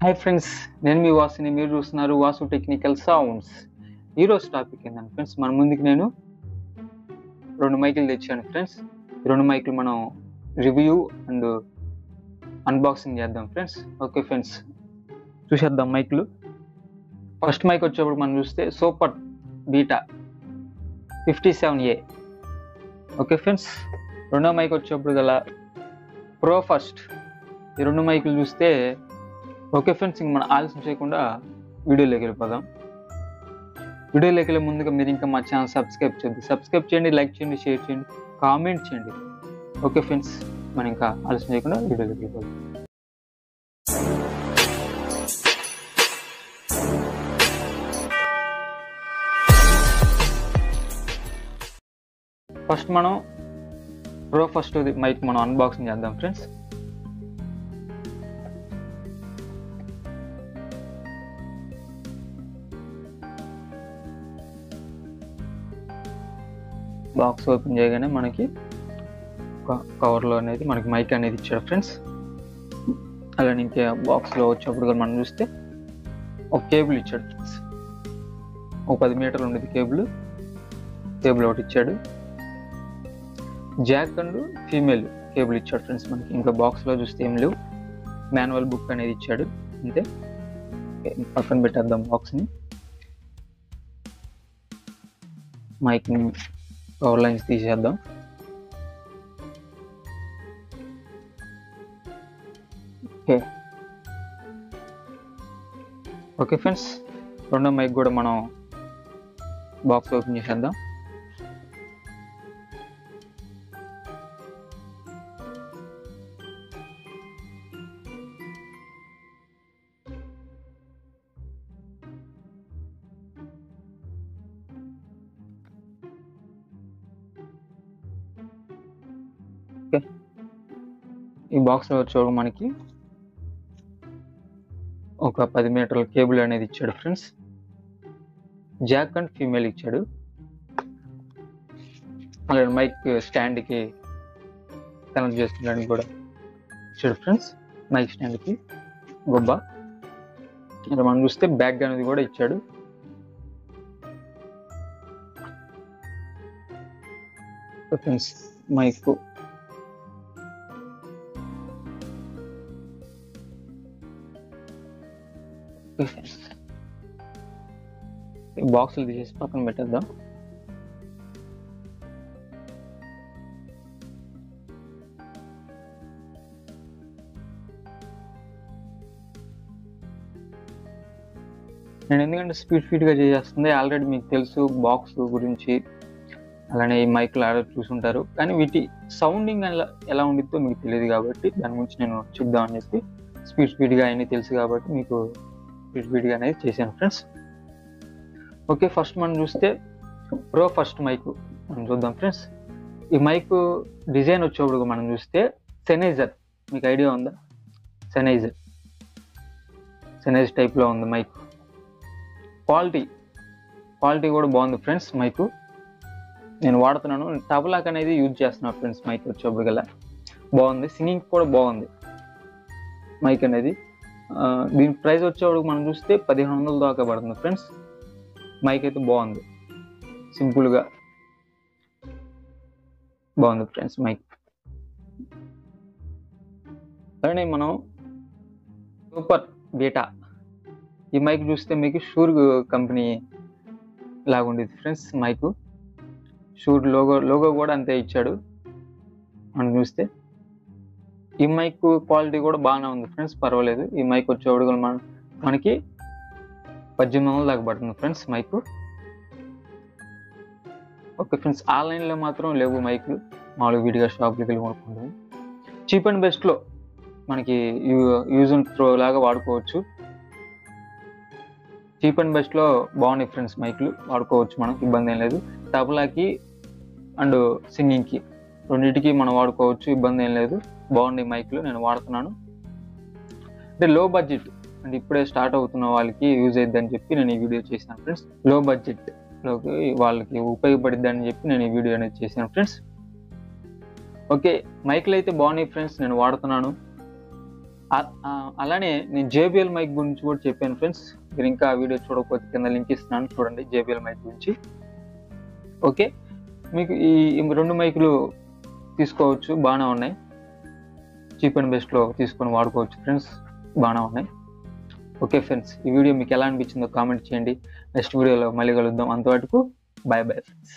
Hi friends, నేను మీ వాసుని. మీరు చూస్తున్నారు వాసు టెక్నికల్ సౌండ్స్. ఈరోజు టాపిక్ ఏంటంటే ఫ్రెండ్స్, మన ముందుకు నేను 2 మైకులు తెచ్చాను ఫ్రెండ్స్. ఈ 2 మైకులు మనం రివ్యూ అండ్ అన్బాక్సింగ్ చేద్దాం ఫ్రెండ్స్. ఓకే ఫ్రెండ్స్, చూసేద్దాం మైకులు. ఫస్ట్ మైక్ వచ్చేప్పుడు మనం చూస్తే super beta 57A. Okay friends, రెండో మైక్ వచ్చేప్పుడు గల ప్రో ఫస్ట్. ఈ 2 మైకులు చూస్తే ఓకే ఫ్రెండ్స్, ఇంక మనం ఆలస్యం చేయకుండా వీడియోలోకి వెళ్ళిపోదాం. వీడియోలోకి వెళ్ళే ముందుగా మీరు ఇంకా మా ఛానల్ సబ్స్క్రైబ్ చేయండి, లైక్ చేయండి, షేర్ చేయండి, కామెంట్ చేయండి. ఓకే ఫ్రెండ్స్, మనం ఇంకా ఆలస్యం చేయకుండా వీడియోలోకి వెళ్ళిపోదాం. ఫస్ట్ మనం ప్రో ఫస్ట్ మైక్ మనం అన్బాక్సింగ్ చేద్దాం ఫ్రెండ్స్. బాక్స్ ఓపెన్ చేయగానే మనకి కవర్లో అనేది మనకి మైక్ అనేది ఇచ్చాడు ఫ్రెండ్స్. అలానే ఇంకా బాక్స్లో వచ్చేప్పుడు కూడా మనం చూస్తే ఒక కేబుల్ ఇచ్చాడు ఫ్రెండ్స్. ఒక 10 మీటర్లు ఉండేది కేబుల్ ఒకటి ఇచ్చాడు. జాక్ అండ్ ఫీమేల్ కేబుల్ ఇచ్చాడు ఫ్రెండ్స్ మనకి. ఇంకా బాక్స్లో చూస్తే ఏం లేవు. మాన్యువల్ బుక్ అనేది ఇచ్చాడు అంతే. పక్కన పెట్టేద్దాం బాక్స్ని. మైక్ని పవర్ లైన్స్ తీసేద్దాం. ఓకే ఫ్రెండ్స్, రెండో మైక్ కూడా మనం బాక్స్ ఓపెన్ చేసేద్దాం. ఈ బాక్స్లో వచ్చేవాడు మనకి ఒక 10 మీటర్ల కేబుల్ అనేది ఇచ్చాడు ఫ్రెండ్స్. జాక్ అండ్ ఫీమేల్ ఇచ్చాడు. అలాగే మైక్ స్టాండ్కి కనెక్ట్ చేసుకోవడానికి కూడా ఇచ్చాడు ఫ్రెండ్స్. మైక్ స్టాండ్కి గొబ్బ. ఇలా మనం చూస్తే బ్యాగ్ అనేది కూడా ఇచ్చాడు. ఫ్రెండ్స్, మైక్ బాక్సులు తీసేసి పక్కన పెట్టేద్దాం. నేను ఎందుకంటే స్పీడ్గా చేస్తుంది ఆల్రెడీ మీకు తెలుసు బాక్స్ గురించి, అలానే ఈ మైక్లు ఆల్రెడీ చూసుంటారు. కానీ వీటి సౌండింగ్ ఎలా ఉండిద్దో మీకు తెలియదు కాబట్టి దాని గురించి నేను చెప్దామని చెప్పి స్పీడ్గా అన్నీ తెలుసు కాబట్టి మీకు స్పీడ్గా అనేది చేశాను ఫ్రెండ్స్. ఓకే, ఫస్ట్ మనం చూస్తే ప్రో ఫస్ట్ మైక్ మనం చూద్దాం ఫ్రెండ్స్. ఈ మైక్ డిజైన్ వచ్చేప్పుడు మనం చూస్తే సెనైజర్, మీకు ఐడియా ఉందా? సెనైజర్ టైప్లో ఉంది మైక్. క్వాలిటీ కూడా బాగుంది ఫ్రెండ్స్. మైక్ నేను వాడుతున్నాను. తబలాక్ అనేది యూజ్ చేస్తున్నాను ఫ్రెండ్స్. మైక్ వచ్చేప్పుడు గల బాగుంది. సింగింగ్ కూడా బాగుంది మైక్ అనేది. దీని ప్రైస్ వచ్చేవాడు మనం చూస్తే 1500 దాకా పడుతుంది ఫ్రెండ్స్. మైక్ అయితే బాగుంది, సింపుల్గా బాగుంది ఫ్రెండ్స్ మైక్. అలానే మనం సూపర్ బీటా ఈ మైక్ చూస్తే మీకు షూర్ కంపెనీ లాగా ఉండేది ఫ్రెండ్స్. మైక్ షూర్ లోగో కూడా అంతే ఇచ్చాడు. మనం చూస్తే ఈ మైక్ క్వాలిటీ కూడా బాగానే ఉంది ఫ్రెండ్స్, పర్వాలేదు. ఈ మైక్ వచ్చేవాడు మనకి 1800 దాకా పడుతుంది ఫ్రెండ్స్ మైక్. ఓకే ఫ్రెండ్స్, ఆన్లైన్లో మాత్రం లేవు మైక్లు, మామూలుగా విడిగా షాప్కి వెళ్ళి కొనుక్కుంటాము. చీప్ అండ్ బెస్ట్లో మనకి యూజ్ అండ్ త్రో లాగా వాడుకోవచ్చు. చీప్ అండ్ బెస్ట్లో బాగున్నాయి ఫ్రెండ్స్ మైక్లు, వాడుకోవచ్చు, మనకి ఇబ్బంది ఏం లేదు. తబలాకి అండ్ సింగింగ్కి రెండింటికి మనం వాడుకోవచ్చు, ఇబ్బంది ఏం లేదు. బాగున్నాయి మైక్లు, నేను వాడుతున్నాను. అంటే లో బడ్జెట్ అంటే ఇప్పుడే స్టార్ట్ అవుతున్న వాళ్ళకి యూజ్ అయిద్దని చెప్పి నేను ఈ వీడియో చేశాను ఫ్రెండ్స్. లో బడ్జెట్లోకి వాళ్ళకి ఉపయోగపడిద్దని చెప్పి నేను ఈ వీడియో అనేది చేశాను ఫ్రెండ్స్. ఓకే, మైక్లు అయితే బాగున్నాయి ఫ్రెండ్స్, నేను వాడుతున్నాను. అలానే నేను జేబిఎల్ మైక్ గురించి కూడా చెప్పాను ఫ్రెండ్స్. మీరు ఇంకా ఆ వీడియో చూడకపోతే కింద లింక్ ఇస్తున్నాను, చూడండి జేబిఎల్ మైక్ గురించి. ఓకే, మీకు ఈ 2 మైకులు తీసుకోవచ్చు, బాగానే ఉన్నాయి. చీప్ అండ్ బెస్ట్లో తీసుకొని వాడుకోవచ్చు ఫ్రెండ్స్, బాగానే ఉన్నాయి. ఓకే ఫ్రెండ్స్, ఈ వీడియో మీకు ఎలా అనిపించిందో కామెంట్ చేయండి. నెక్స్ట్ వీడియోలో మళ్ళీ కలుద్దాం. అంతవరకు బాయ్ ఫ్రెండ్స్.